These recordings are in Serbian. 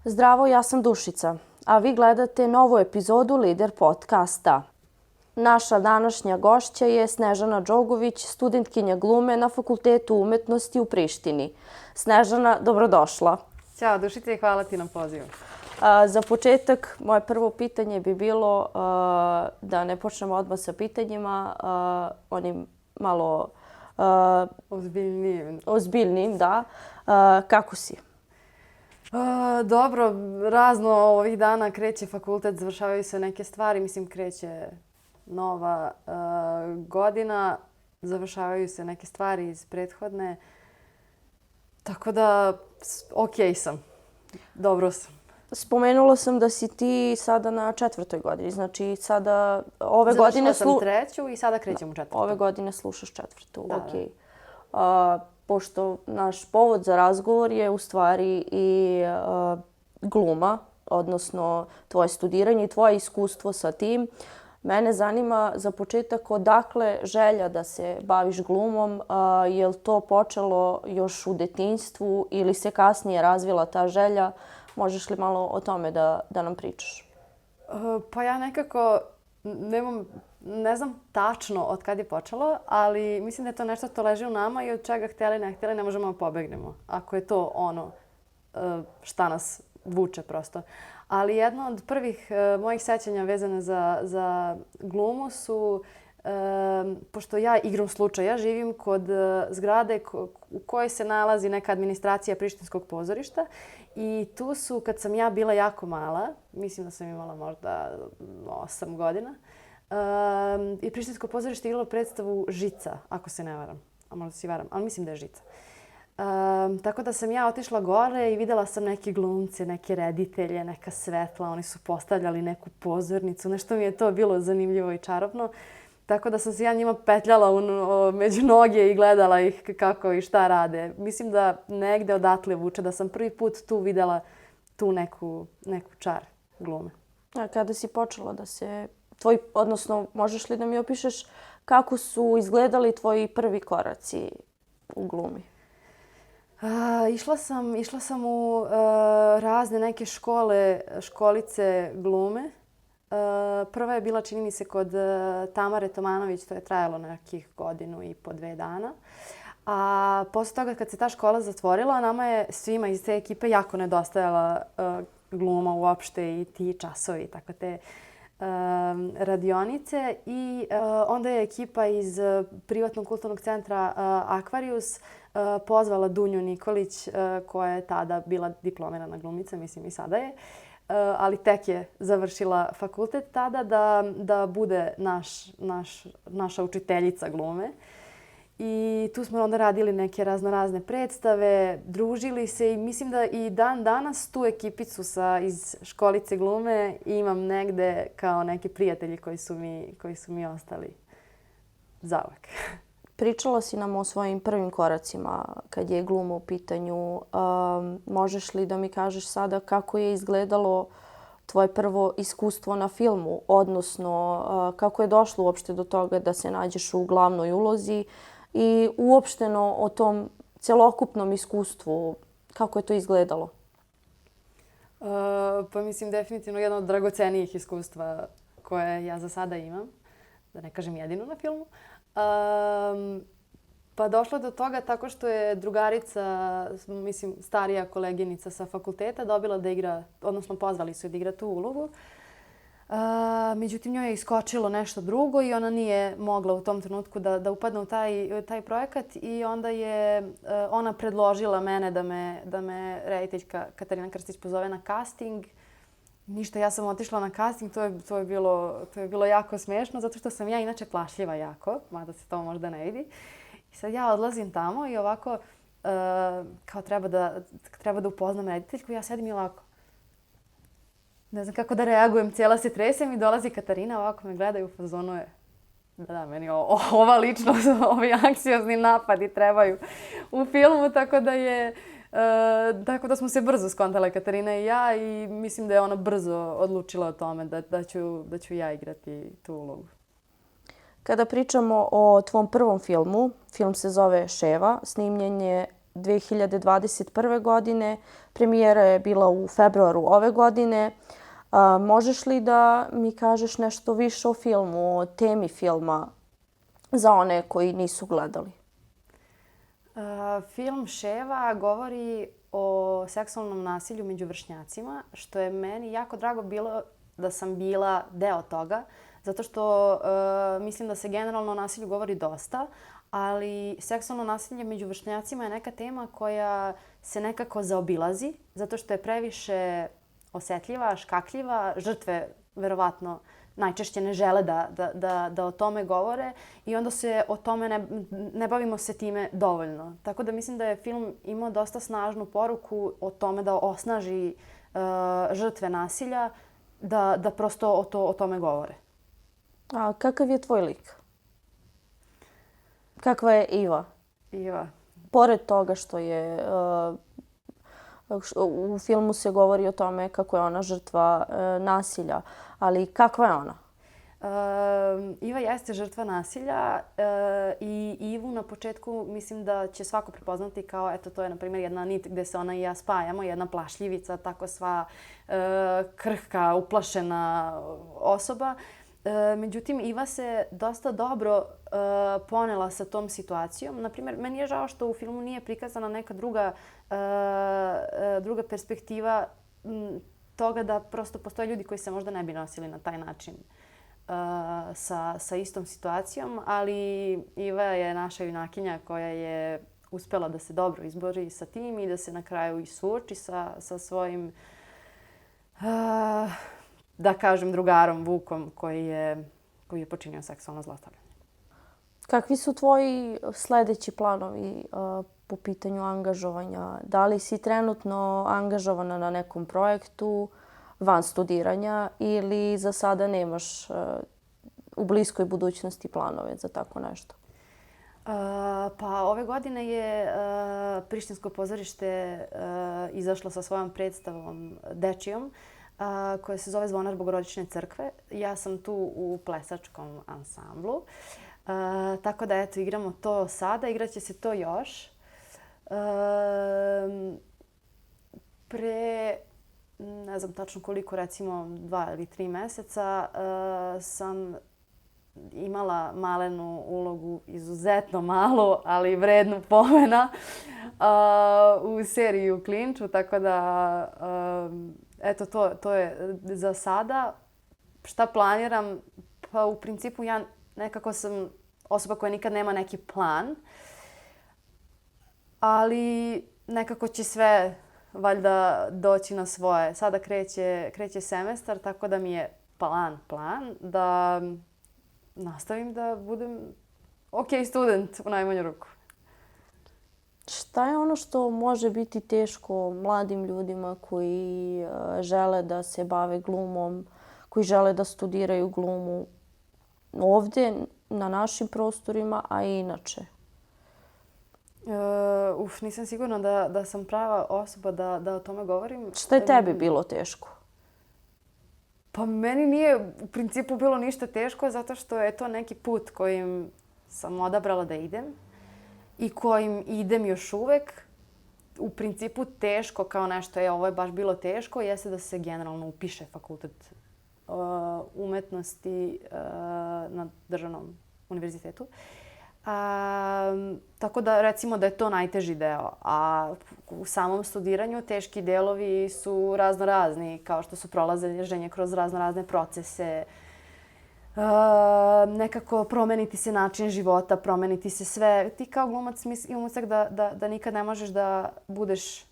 Zdravo, ja sam Dušica, a vi gledate novu epizodu Lider podcasta. Naša današnja gošća je Snežana Đogović, studentkinja glume na Fakultetu umetnosti u Prištini. Snežana, dobrodošla. Ćao Dušice i hvala ti na pozivu. Za početak, moje prvo pitanje bi bilo da ne počnemo odmah sa pitanjima, onim malo ozbiljnijim, da. Kako si? Dobro, razno ovih dana kreće fakultet, završavaju se neke stvari, mislim kreće nova godina, završavaju se neke stvari iz prethodne, tako da okej sam, dobro sam. Spomenula sam da si ti sada na 4. godini, znači sada ove godine... Završila sam 3. i sada krećem u 4. Ove godine slušaš 4. Da, okej. Pošto naš povod za razgovor je u stvari i gluma, odnosno tvoje studiranje i tvoje iskustvo sa tim. Mene zanima za početak odakle želja da se baviš glumom. Je li to počelo još u detinjstvu ili se kasnije razvila ta želja? Možeš li malo o tome da nam pričaš? Pa ja nekako ne znam tačno od kad je počelo, ali mislim da je to nešto što leži u nama i od čega htjeli ne htjeli ne možemo da pobegnemo. Ako je to ono šta nas vuče prosto. Ali jedno od prvih mojih sećanja vezane za glumu su, pošto ja igrom slučaja živim kod zgrade u kojoj se nalazi neka administracija Prištinskog pozorišta i tu su, kad sam ja bila jako mala, mislim da sam imala možda 8 godina, i Prištinsko pozorište igralo predstavu Žica, ako se ne varam. A možda se varam, ali mislim da je Žica. Tako da sam ja otišla gore i vidjela sam neke glumce, neke reditelje, neka svetla. Oni su postavljali neku pozornicu. Nešto mi je to bilo zanimljivo i čarobno. Tako da sam se ja njima petljala među noge i gledala ih kako i šta rade. Mislim da negde odatle vuče, da sam prvi put tu vidjela tu neku čar glume. A kada si počela da se... Odnosno, možeš li da mi opišeš kako su izgledali tvoji prvi koraci u glumi? Išla sam u razne neke školice glume. Prva je bila, čini mi se, kod Tamare Tomanović, to je trajalo nekih 1.5-2 dana. A posle toga kad se ta škola zatvorila, nama je svima iz te ekipe jako nedostajala gluma uopšte i ti časovi i tako te radionice. I onda je ekipa iz privatnog kulturnog centra Akvarijus pozvala Dunju Nikolić, koja je tada bila diplomirana glumica, mislim i sada je, ali tek je završila fakultet tada da bude naša učiteljica glume. I tu smo onda radili neke razne predstave, družili se i mislim da i dan danas tu ekipicu iz školice glume imam negde kao neki prijatelji koji su mi ostali zauvek. Pričala si nam o svojim prvim koracima kad je gluma u pitanju. Možeš li da mi kažeš sada kako je izgledalo tvoje prvo iskustvo na filmu, odnosno kako je došlo uopšte do toga da se nađeš u glavnoj ulozi i uopšteno o tom celokupnom iskustvu, kako je to izgledalo? Pa mislim definitivno jedno od dragocenijih iskustva koje ja za sada imam, da ne kažem jedino na filmu. Pa došlo do toga tako što je drugarica, mislim starija koleginica sa fakulteta, dobila da igra, odnosno pozvali su je da igra tu ulogu. Međutim, njoj je iskočilo nešto drugo i ona nije mogla u tom trenutku da upadne u taj projekat i onda je ona predložila mene da me rediteljka Katarina Krstić pozove na casting. Ništa, ja sam otišla na casting, to je bilo jako smiješno zato što sam ja inače plašljiva jako, mada se to možda ne vidi. I sad ja odlazim tamo i ovako kao treba da upoznam rediteljku, ja sedim i ovako. Ne znam kako da reagujem, cijela se tresem i dolazi Katarina, ovako me gleda i u fazonu je da, meni ova ličnost, ovi anksiozni napadi trebaju u filmu, tako da smo se brzo skontale Katarina i ja i mislim da je ona brzo odlučila o tome da ću ja igrati tu ulogu. Kada pričamo o tvom prvom filmu, film se zove Ševa, snimljen je 2021. godine. Premijera je bila u februaru ove godine. Možeš li da mi kažeš nešto više o filmu, o temi filma za one koji nisu gledali? Film Ševa govori o seksualnom nasilju među vršnjacima, što je meni jako drago bilo da sam bila deo toga, zato što mislim da se generalno o nasilju govori dosta, ali seksualno nasilje među vršnjacima je neka tema koja se nekako zaobilazi, zato što je previše osetljiva, škakljiva, žrtve verovatno najčešće ne žele da o tome govore i onda se o tome ne bavimo se time dovoljno. Tako da mislim da je film imao dosta snažnu poruku o tome da osnaži žrtve nasilja, da prosto o tome govore. A kakav je tvoj lik? Kakva je Iva? Iva. Pored toga što je u filmu se govori o tome kako je ona žrtva nasilja, ali kakva je ona? Iva jeste žrtva nasilja i Ivu na početku mislim da će svako prepoznati kao, eto, to je na primjer jedna nit gdje se ona i ja spajamo, jedna plašljivica, tako sva krhka, uplašena osoba. Međutim, Iva se dosta dobro ponela sa tom situacijom. Naprimjer, meni je žao što u filmu nije prikazana neka druga perspektiva toga da prosto postoje ljudi koji se možda ne bi nosili na taj način sa istom situacijom, ali Iva je naša junakinja koja je uspela da se dobro izbori sa tim i da se na kraju i suoči sa svojim da kažem drugarom Vukom koji je počinio seksualno zlostavljanje. Kakvi su tvoji sljedeći planovi po pitanju angažovanja? Da li si trenutno angažovana na nekom projektu van studiranja ili za sada nemaš u bliskoj budućnosti planove za tako nešto? Pa ove godine je Prištinsko pozorište izašlo sa svojom predstavom dečijom koja se zove Zvonar Bogorodične crkve. Ja sam tu u plesačkom ansamblu. Tako da eto, igramo to sada, igraće se to još. Pre, ne znam tačno koliko, recimo 2 ili 3 meseca, sam imala malenu ulogu, izuzetno malu, ali vrednu pomena u seriji U klinču, tako da eto, to je za sada. Šta planiram? Pa u principu ja nekako sam osoba koja nikad nema neki plan, ali nekako će sve valjda doći na svoje. Sada kreće semestar, tako da mi je plan da nastavim da budem ok student u najmanju ruku. Šta je ono što može biti teško mladim ljudima koji žele da se bave glumom, koji žele da studiraju glumu ovdje na našim prostorima, a i inače? Nisam sigurna da sam prava osoba da o tome govorim. Šta je tebi bilo teško? Pa meni nije u principu bilo ništa teško zato što je to neki put kojim sam odabrala da idem i kojim idem još uvek. U principu teško kao nešto, ovo je baš bilo teško, jeste da se generalno upiše fakultet umetnosti na državnom univerzitetu. Tako da recimo da je to najteži deo. A u samom studiranju teški delovi su raznorazni, kao što su prolaženje kroz raznorazne procese, nekako promeniti se način života, promeniti se sve. Ti kao glumac imam utisak da nikad ne možeš da budeš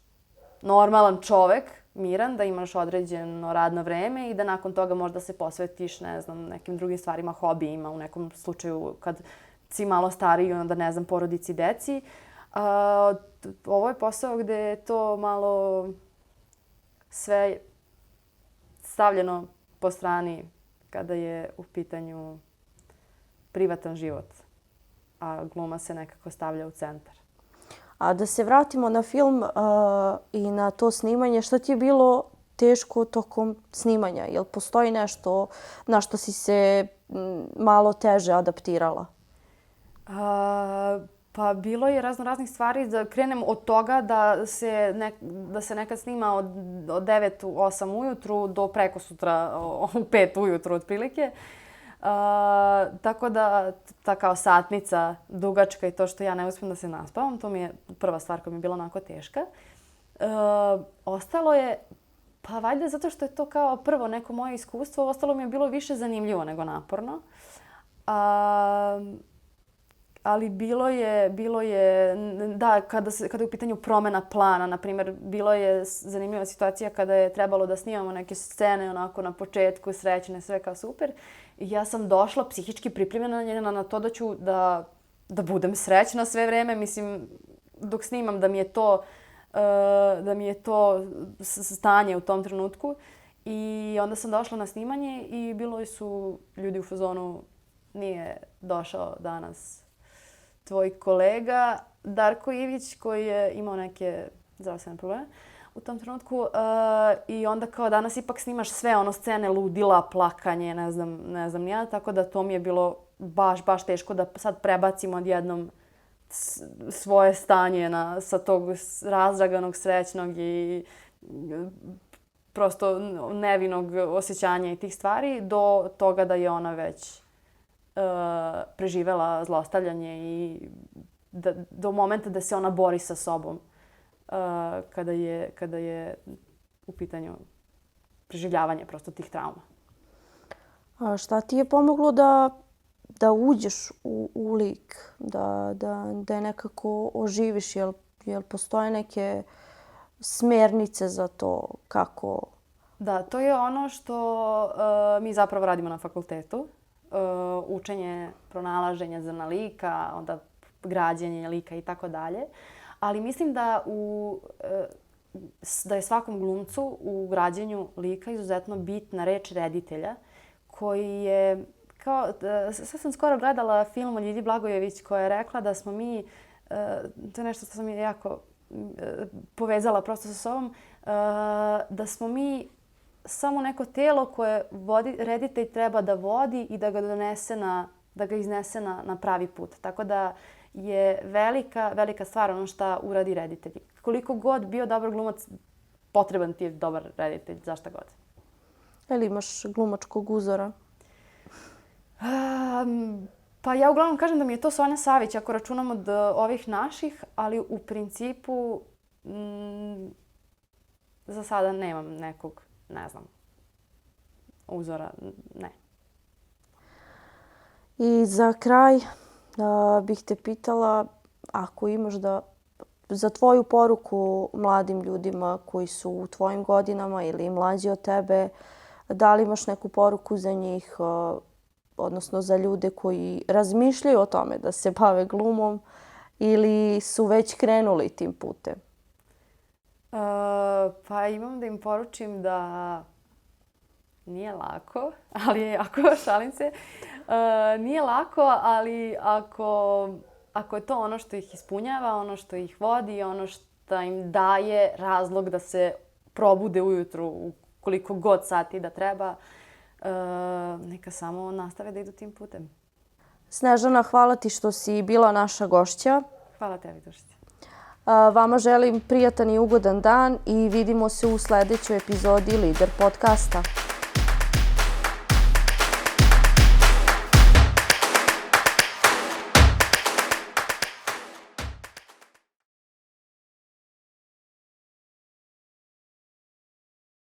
normalan čovek, miran, da imaš određeno radno vreme i da nakon toga možda se posvetiš, ne znam, nekim drugim stvarima, hobijima, u nekom slučaju kad si malo stariji, onda ne znam, porodici, deci. Ovo je posao gde je to malo sve stavljeno po strani kada je u pitanju privatan život, a gluma se nekako stavlja u centar. A da se vratimo na film i na to snimanje, šta ti je bilo teško tokom snimanja? Jel postoji nešto na što si se malo teže adaptirala? Pa bilo je raznih stvari. Da krenem od toga da se nekad snima od 9 u 8 ujutru do preko sutra u 5 ujutru otprilike. Tako da ta kao satnica dugačka i to što ja ne uspijem da se naspavam, to mi je prva stvar koja mi je bila onako teška. Ostalo je, pa valjda zato što je to kao prvo neko moje iskustvo, ostalo mi je bilo više zanimljivo nego naporno. Ali bilo je, da, kada je u pitanju promjena plana, na primjer, bilo je zanimljiva situacija kada je trebalo da snimamo neke scene onako na početku, srećne, sve kao super. I ja sam došla psihički pripremljena na to da ću da budem srećna sve vreme. Mislim, dok snimam da mi je to stanje u tom trenutku. I onda sam došla na snimanje i bilo su ljudi u fazonu, nije došao danas tvoj kolega Darko Ivić koji je imao neke zdravstvene probleme u tom trenutku. I onda kao danas ipak snimaš sve scene ludila, plakanje, ne znam ja. Tako da to mi je bilo baš teško da sad prebacim odjednom svoje stanje sa tog razdraganog, srećnog i prosto nevinog osjećanja i tih stvari do toga da je ona već preživela zlostavljanje i do momenta da se ona bori sa sobom kada je u pitanju preživljavanje prosto tih trauma. A šta ti je pomoglo da uđeš u lik, da je nekako oživiš? Jel postoje neke smjernice za to kako? Da, to je ono što mi zapravo radimo na fakultetu. Učenje, pronalaženje zrna lika, onda građenje lika i tako dalje. Ali mislim da je svakom glumcu u građenju lika izuzetno bitna reč reditelja koji je kao, sad sam skoro gledala film o Ljilji Blagojević koja je rekla da smo mi, to je nešto što sam jako povezala prosto sa sobom, da smo mi samo neko telo koje reditelj treba da vodi i da ga iznese na pravi put. Tako da je velika stvar ono što uradi reditelj. Koliko god bio dobar glumac, potreban ti je dobar reditelj za šta god. Ili imaš glumačkog uzora? Pa ja uglavnom kažem da mi je to Sonja Savić ako računam od ovih naših, ali u principu za sada nemam nekog, ne znam, uzora, ne. I za kraj bih te pitala ako imaš za tvoju poruku mladim ljudima koji su u tvojim godinama ili mlađi od tebe, da li imaš neku poruku za njih, odnosno za ljude koji razmišljaju o tome da se bave glumom ili su već krenuli tim putem? Pa imam da im poručim da nije lako, ali je jako, šalim se. Nije lako, ali ako je to ono što ih ispunjava, ono što ih vodi, ono što im daje razlog da se probude ujutru koliko god sati da treba, neka samo nastave da idu tim putem. Snežana, hvala ti što si bila naša gošća. Hvala tebi, Dušice. Vama želim prijatan i ugodan dan i vidimo se u sljedećoj epizodi Lider podcasta.